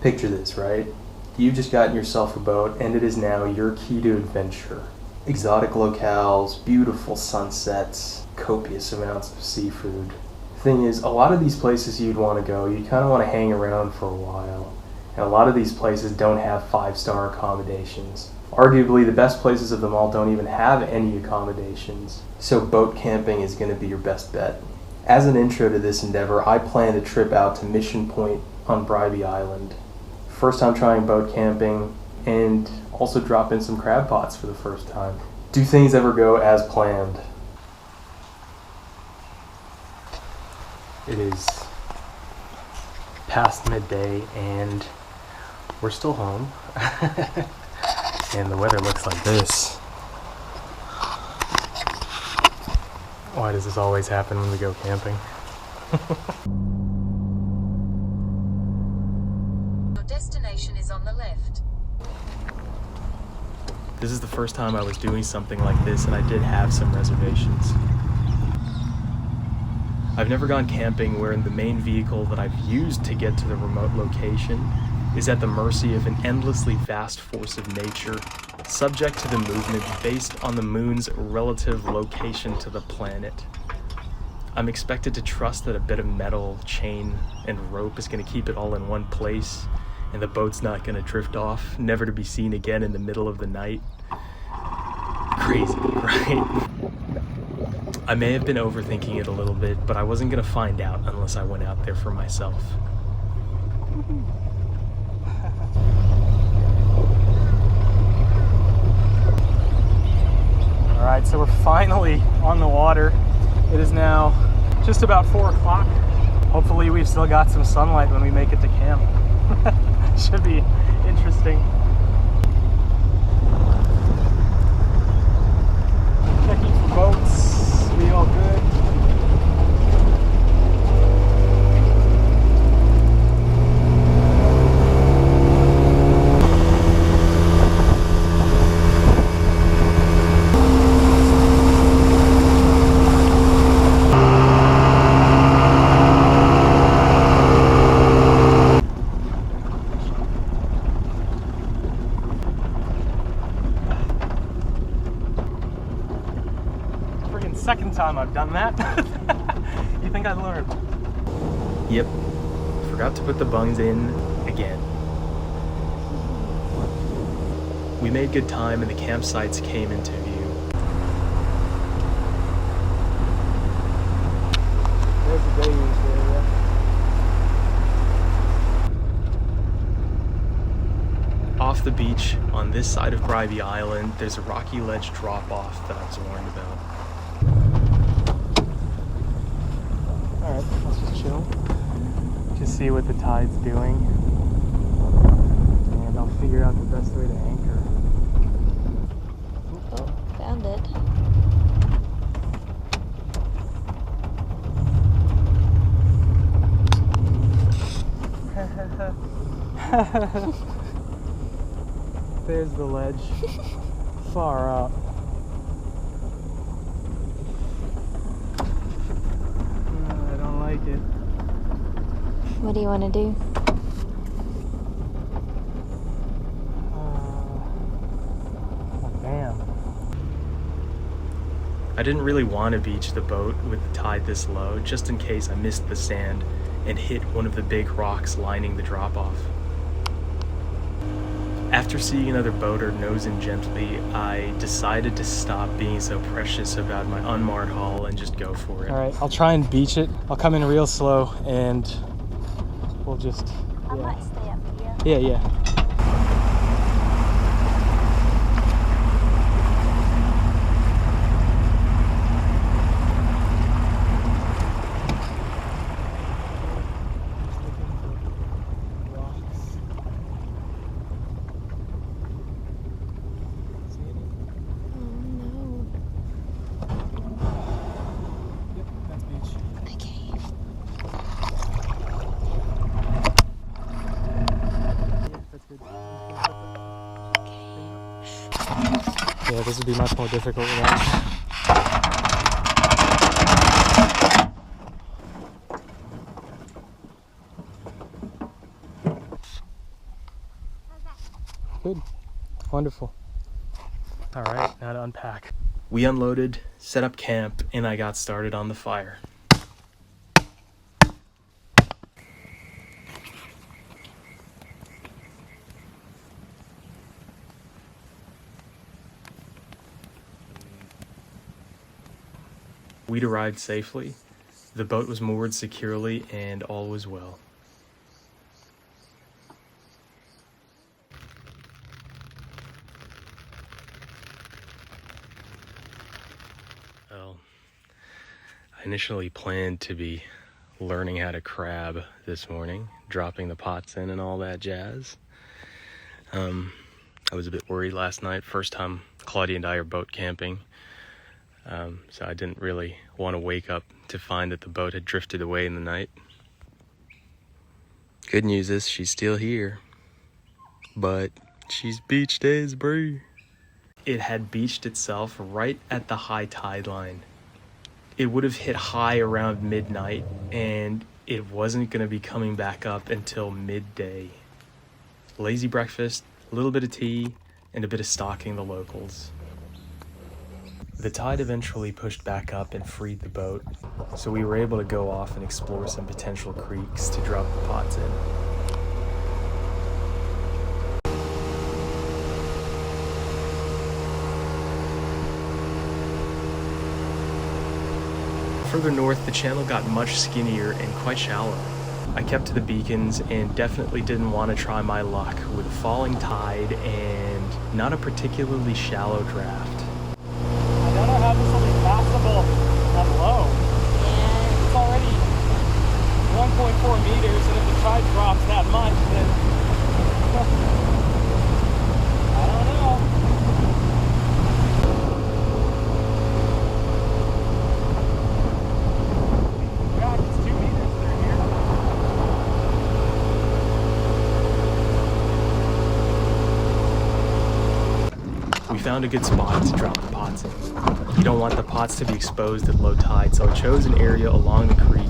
Picture this, right? You've just gotten yourself a boat, and it is now your key to adventure. Exotic locales, beautiful sunsets, copious amounts of seafood. The thing is, a lot of these places you'd want to go, you'd kind of want to hang around for a while. And a lot of these places don't have 5-star accommodations. Arguably, the best places of them all don't even have any accommodations. So boat camping is going to be your best bet. As an intro to this endeavor, I planned a trip out to Mission Point on Bribey Island. First time trying boat camping, and also drop in some crab pots for the first time. Do things ever go as planned? It is past midday and we're still home. And the weather looks like this. Why does this always happen when we go camping? Your destination is on the left. This is the first time I was doing something like this, and I did have some reservations. I've never gone camping where the main vehicle that I've used to get to the remote location is at the mercy of an endlessly vast force of nature, subject to the movement based on the moon's relative location to the planet. I'm expected to trust that a bit of metal, chain, and rope is going to keep it all in one place, and the boat's not going to drift off, never to be seen again in the middle of the night. Crazy, right? I may have been overthinking it a little bit, but I wasn't going to find out unless I went out there for myself. Alright, so we're finally on the water. It is now just about 4 o'clock. Hopefully we've still got some sunlight when we make it to camp. Should be interesting. Checking for boats, be all good. Second time I've done that. You think I'd learn? Yep. Forgot to put the bungs in again. We made good time and the campsites came into view. There's the deluge area. Off the beach on this side of Bribey Island, there's a rocky ledge drop-off that I was warned about. Alright, let's just chill. Just see what the tide's doing. And I'll figure out the best way to anchor. Oh, found it. There's the ledge. Far up. It. What do you want to do? Oh, damn. I didn't really want to beach the boat with the tide this low, just in case I missed the sand and hit one of the big rocks lining the drop-off. After seeing another boater nose in gently, I decided to stop being so precious about my unmarred hull and just go for it. Alright, I'll try and beach it. I'll come in real slow and we'll just... I might stay up here. Yeah. Yeah, this would be much more difficult without. Good. Wonderful. All right, now to unpack. We unloaded, set up camp, and I got started on the fire. We'd arrived safely, the boat was moored securely, and all was well. Well, I initially planned to be learning how to crab this morning, dropping the pots in and all that jazz. I was a bit worried last night, first time Claudia and I are boat camping. So I didn't really want to wake up to find that the boat had drifted away in the night. Good news is she's still here, but she's beached as brie. It had beached itself right at the high tide line. It would have hit high around midnight, and it wasn't going to be coming back up until midday. Lazy breakfast, a little bit of tea, and a bit of stalking the locals. The tide eventually pushed back up and freed the boat, so we were able to go off and explore some potential creeks to drop the pots in. Further north, the channel got much skinnier and quite shallow. I kept to the beacons and definitely didn't want to try my luck with a falling tide and not a particularly shallow draft. I don't know how this will be passable that low. Yeah. It's already 1.4 meters, and if the tide drops that much, then I don't know. God, it's 2 meters through here. We found a good spot to drop the pots in. You don't want the pots to be exposed at low tide, so I chose an area along the creek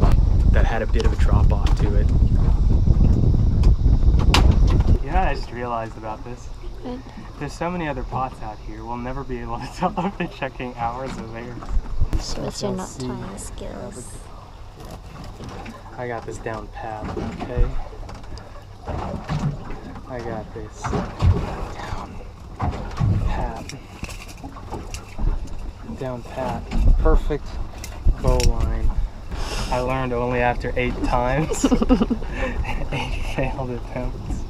that had a bit of a drop off to it. You know what I just realized about this? Good. There's so many other pots out here, we'll never be able to tell if they're checking hours of air. So it's your not tying skills. I got this down pat, okay? I got this down pat. Down pat. Perfect bow line. I learned only after 8 times. 8 failed attempts.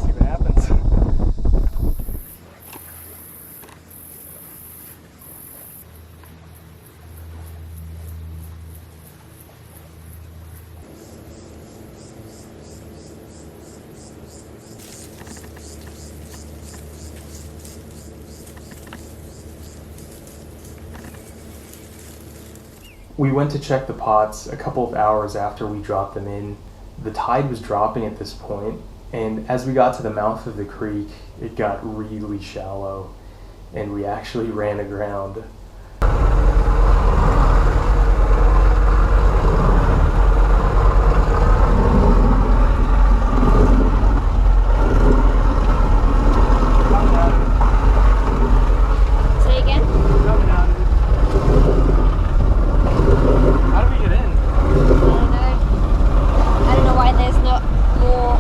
See what happens. We went to check the pots a couple of hours after we dropped them in. The tide was dropping at this point, and as we got to the mouth of the creek, it got really shallow, and we actually ran aground. Say again? How do we get in? I don't know why there's not more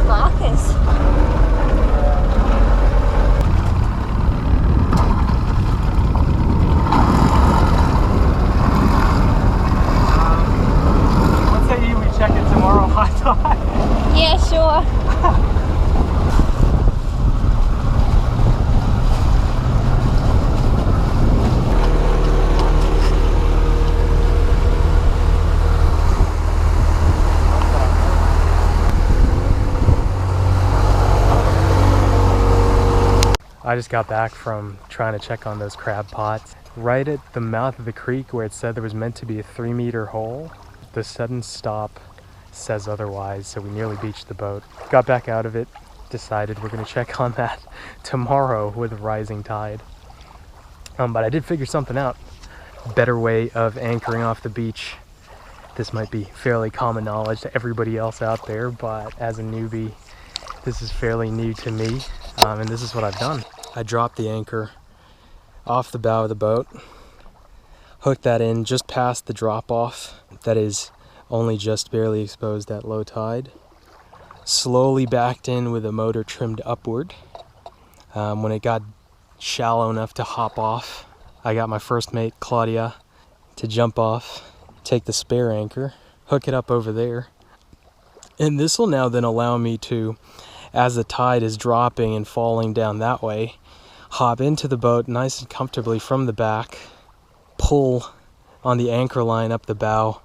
markers. What say you we check it tomorrow high tide? Yeah, sure. I just got back from trying to check on those crab pots. Right at the mouth of the creek where it said there was meant to be a 3-meter hole, the sudden stop says otherwise, so we nearly beached the boat. Got back out of it, decided we're gonna check on that tomorrow with rising tide. But I did figure something out. Better way of anchoring off the beach. This might be fairly common knowledge to everybody else out there, but as a newbie, this is fairly new to me, and this is what I've done. I dropped the anchor off the bow of the boat, hooked that in just past the drop-off that is only just barely exposed at low tide, slowly backed in with the motor trimmed upward. When it got shallow enough to hop off, I got my first mate, Claudia, to jump off, take the spare anchor, hook it up over there, and this will now then allow me to, as the tide is dropping and falling down that way, hop into the boat nice and comfortably from the back, pull on the anchor line up the bow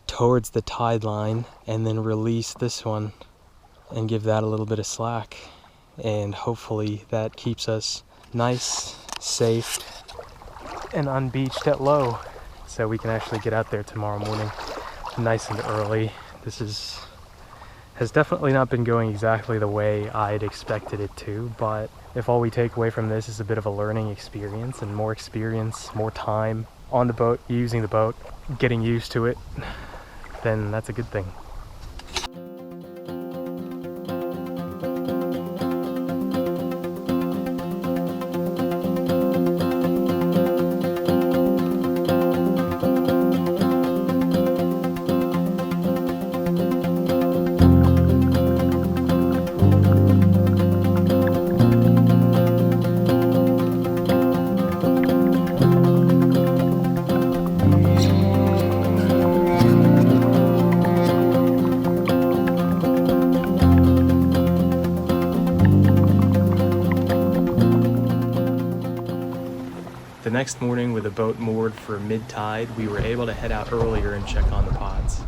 towards the tide line, and then release this one and give that a little bit of slack. And hopefully that keeps us nice, safe, and unbeached at low, so we can actually get out there tomorrow morning nice and early. This has definitely not been going exactly the way I'd expected it to, but if all we take away from this is a bit of a learning experience and more experience, more time on the boat, using the boat, getting used to it, then that's a good thing. The next morning, with the boat moored for mid-tide, we were able to head out earlier and check on the pods.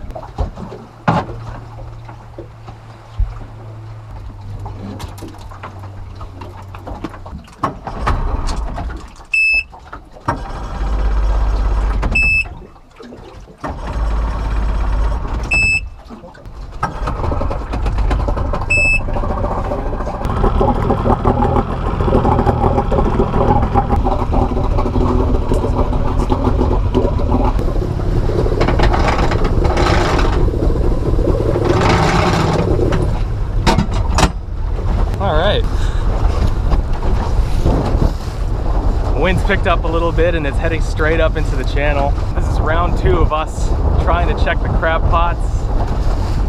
Wind's picked up a little bit and it's heading straight up into the channel. This is round 2 of us trying to check the crab pots.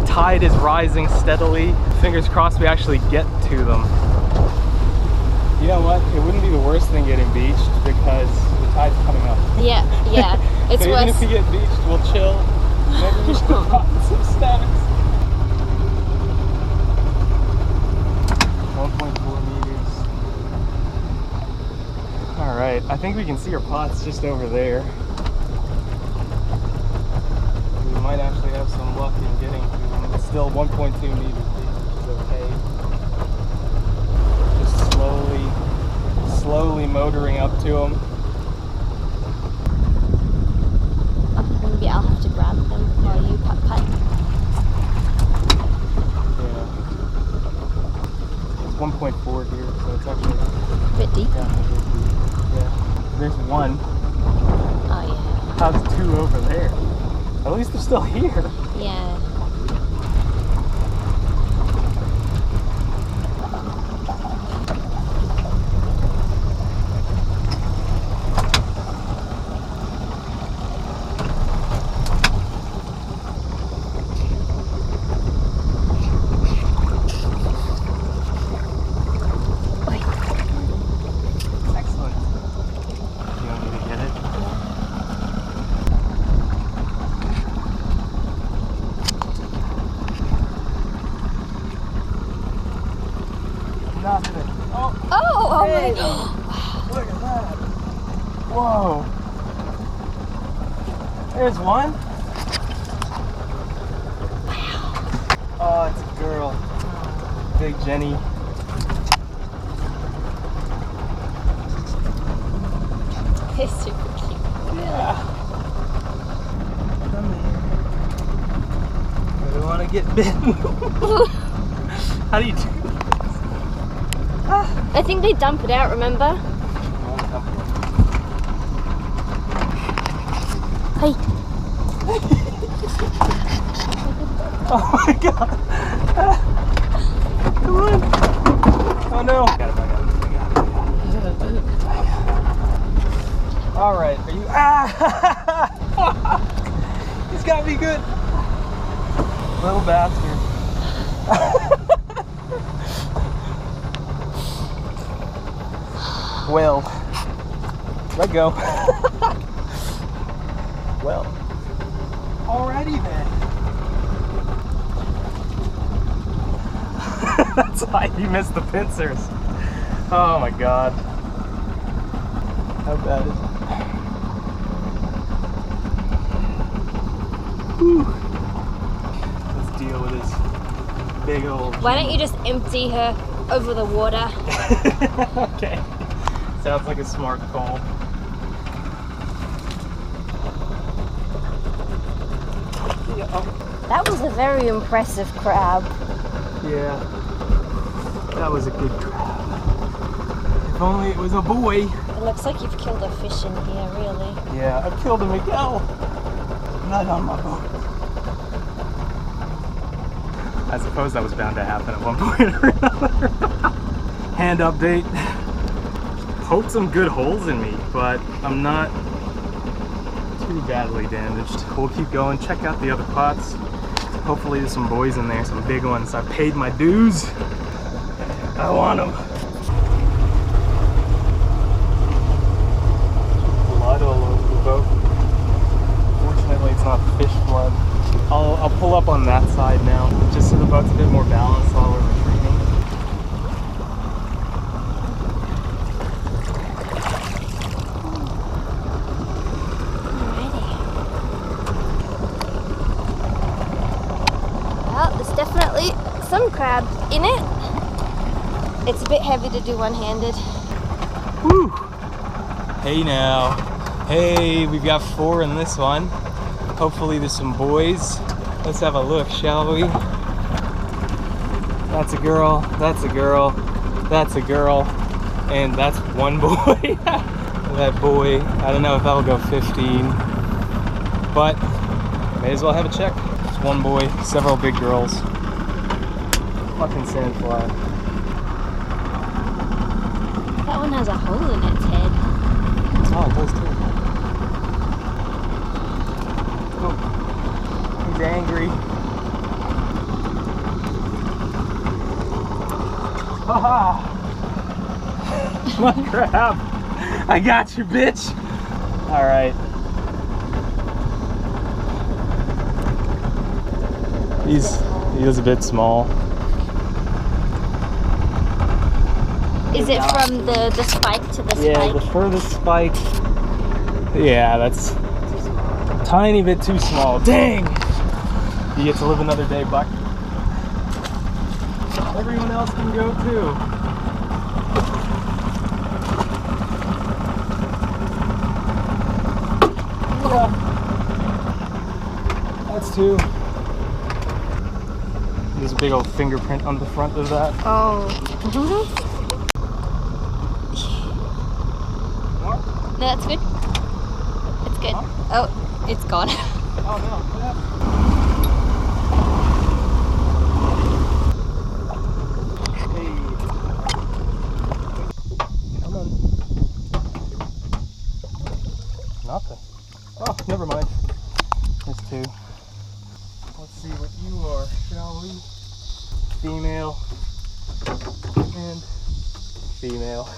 Tide is rising steadily. Fingers crossed we actually get to them. You know what? It wouldn't be the worst thing getting beached because the tide's coming up. Yeah. It's so worse. even if we get beached, we'll chill. Maybe we should have gotten some stacks. 1.4 meters. Alright, I think we can see our pots just over there. We might actually have some luck in getting to them. It's still 1.2 meters deep, which is okay. Just slowly motoring up to them. Maybe I'll have to grab them while you putt. Yeah. It's 1.4 here, so it's actually A bit deep. a bit deep. Yeah. There's one. Oh yeah. How's 2 over there? At least they're still here. Yeah. Nothing. Oh, Oh hey. my god. Look at that. Whoa. There's one. Oh, it's a girl. Big Jenny. It's super cute. Yeah. Come here. I don't want to get bitten. How do you do this? I think they dump it out, remember? Hey. Oh my god! Come on! Oh no! I got it. Alright, are you. Ah! He's got me good! Little bastard. Well, let go. Well, alrighty then. That's why you missed the pincers. Oh my god. How bad is it? Whew. Let's deal with this big old... Why don't you just empty her over the water? Okay. Sounds like a smart call. That was a very impressive crab. Yeah. That was a good crab. If only it was a boy. It looks like you've killed a fish in here, really. Yeah, I've killed a Miguel. Not on my boat. I suppose that was bound to happen at one point or another. Hand update. Poked some good holes in me, but I'm not too badly damaged. We'll keep going, check out the other pots. Hopefully there's some boys in there, some big ones. I paid my dues. I want them. Blood all over the boat. Fortunately, it's not fish blood. I'll pull up on that side now, just so the boat's a bit more balanced while we're retreating. Well, there's definitely some crab in it. It's a bit heavy to do one-handed. Whew. Hey now. Hey, we've got 4 in this one. Hopefully there's some boys. Let's have a look, shall we? That's a girl, that's a girl, that's a girl, and that's one boy. That boy, I don't know if that'll go 15, but may as well have a check. It's one boy, several big girls. Fucking sandfly. That one has a hole in its head. Oh, it does too. Oh, he's angry. Haha! My crab! I got you, bitch! Alright. He is a bit small. Is it from the spike to the spike? Yeah, the furthest spike. Yeah, that's a tiny bit too small. Dang! You get to live another day, Buck. Everyone else can go too. Yeah. That's 2. There's a big old fingerprint on the front of that. Oh. More? No, that's good. It's good. Huh? Oh, it's gone. Oh no, what happened? Nothing. Oh, never mind. There's 2. Let's see what you are, shall we? Female and female.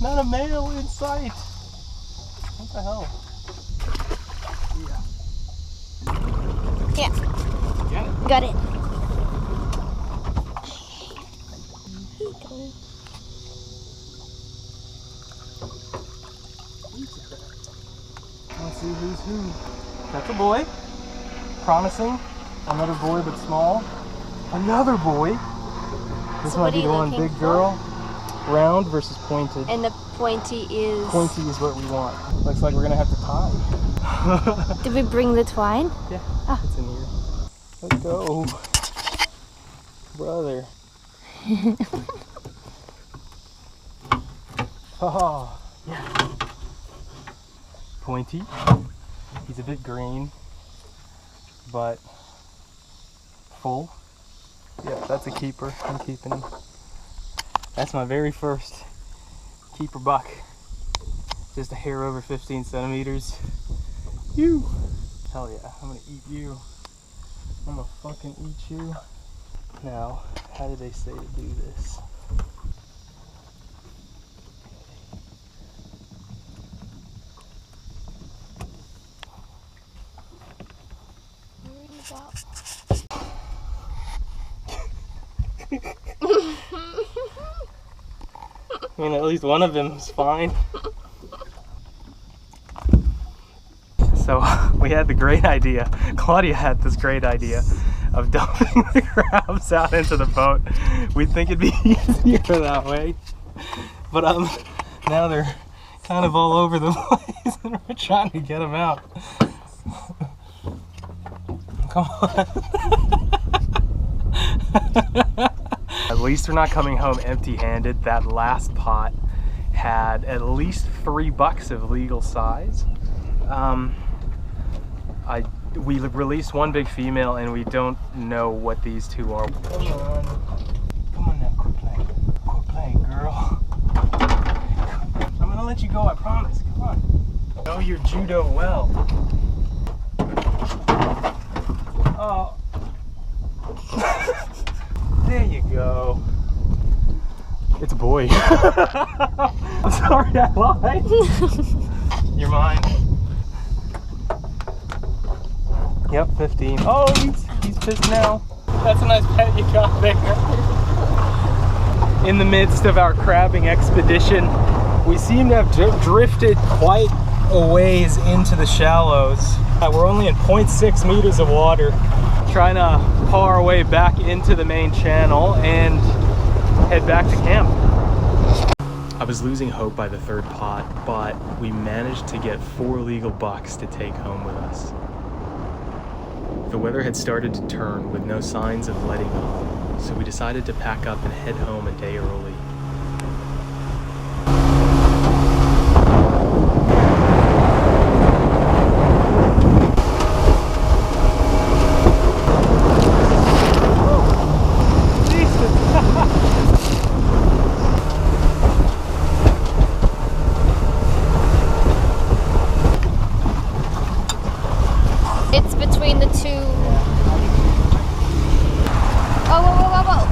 Not a male in sight. What the hell? Yeah. Yeah. Get it? Got it. Let's see who's who. That's a boy. Promising. Another boy, but small. Another boy. This So might what be are you the one looking big for? girl. Round versus pointed. And the pointy is... Pointy is what we want. Looks like we're gonna have to tie. Did we bring the twine? Yeah, Ah. it's in here. Let's go. Brother. Oh, yeah. Pointy. He's a bit green, but full. Yep, that's a keeper. I'm keeping him. That's my very first keeper buck. Just a hair over 15 centimeters. You! Hell yeah, I'm gonna eat you. I'm gonna fucking eat you. Now, how did they say to do this? I mean, at least one of them is fine. So we had the great idea, Claudia had this great idea of dumping the crabs out into the boat. We think it'd be easier that way. But now they're kind of all over the place and we're trying to get them out. Come on. At least we're not coming home empty-handed. That last pot had at least 3 bucks of legal size. We released one big female and we don't know what these two are. Come on. Come on now, quit playing. Quit playing, girl. I'm gonna let you go, I promise. Come on. Know your judo well. Oh. There you go. It's a boy. I'm sorry, I lied. You're mine. Yep, 15. Oh, he's pissed now. That's a nice pet you got there. In the midst of our crabbing expedition, we seem to have drifted quite a ways into the shallows. We're only in 0.6 meters of water, trying to paw our way back into the main channel and head back to camp. I was losing hope by the third pot, but we managed to get 4 legal bucks to take home with us. The weather had started to turn with no signs of letting up, so we decided to pack up and head home a day early. It's between the two. Oh, whoa, whoa, whoa,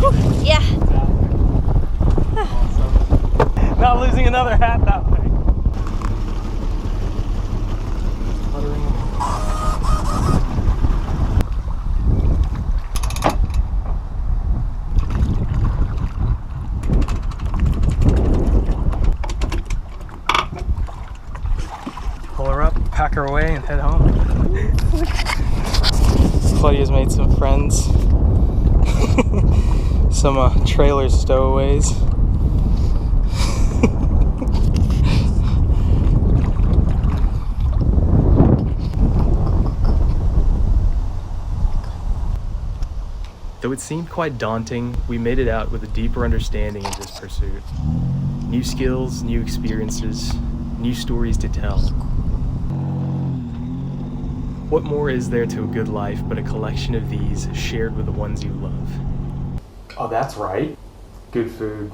whoa. Yeah. Awesome. Not losing another hat that way. Pull her up, pack her away, and head home. Claudia's made some friends. Some trailer stowaways. Though it seemed quite daunting, we made it out with a deeper understanding of this pursuit. New skills, new experiences, new stories to tell. What more is there to a good life but a collection of these shared with the ones you love? Oh, that's right. Good food.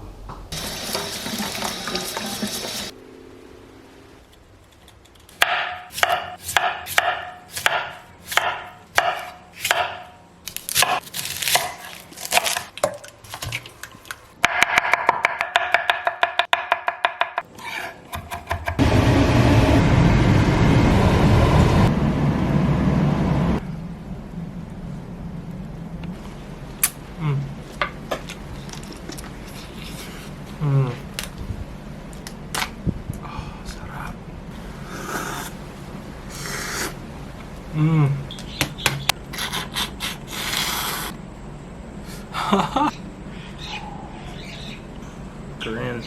Grin.